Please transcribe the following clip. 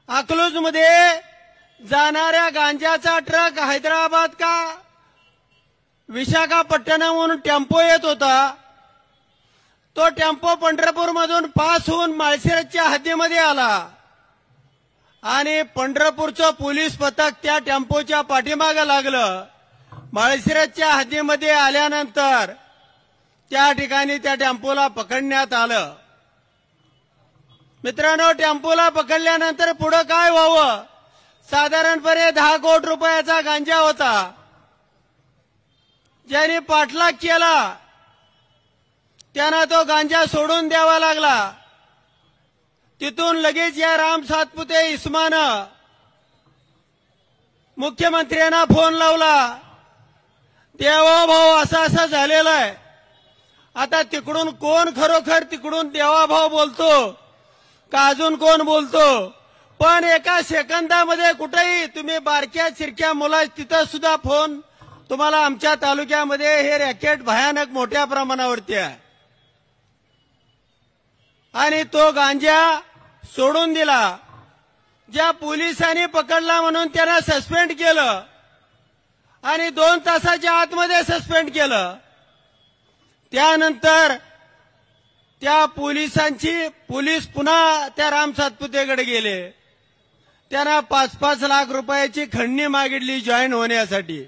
अकलूजमध्ये जाणाऱ्या गांजाचा ट्रक हैदराबाद का विशाखापट्टणमहून टेम्पो येत होता। तो टेम्पो पंढरपूरमधून पास होऊन माळशिरसच्या हद्दीमध्ये आला आणि पंढरपूरचं पोलीस पथक त्या टेम्पोच्या पाठीमागे लागलं। माळशिरसच्या हद्दीमध्ये आल्यानंतर त्या ठिकाणी त्या टेम्पोला पकडण्यात आलं। मित्रांनो, टेम्पोला पकडल्यानंतर पुढे काय व्हावं? साधारणपणे 10 कोटी रुपयाचा गांजा होता। ज्याने पाठलाग केला त्यांना तो गांजा सोडून द्यावा लागला। तिथून लगेच या राम सातपुते इस्मानं मुख्यमंत्र्यांना फोन लावला, देवाभाऊ असं असं झालेलं आहे। आता तिकडून कोण खरोखर तिकडून देवाभाऊ बोलतो का अजून कोण बोलतो? पण एका सेकंदामध्ये कुठेही तुम्ही बारक्या चिरक्या मुला तिथं सुद्धा फोन तुम्हाला आमच्या तालुक्यामध्ये हे रॅकेट भयानक मोठ्या प्रमाणावरती आहे आणि तो गांजा सोडून दिला। ज्या पोलिसांनी पकडला म्हणून त्यांना सस्पेंड केलं आणि 2 तासाच्या आतमध्ये सस्पेंड केलं। त्यानंतर त्या पोलीस पुन्हा त्या राम सातपुतेकडे गेले। त्यांना 5-5 लाख रुपयाची खंडणी मागितली जॉईन होण्यासाठी।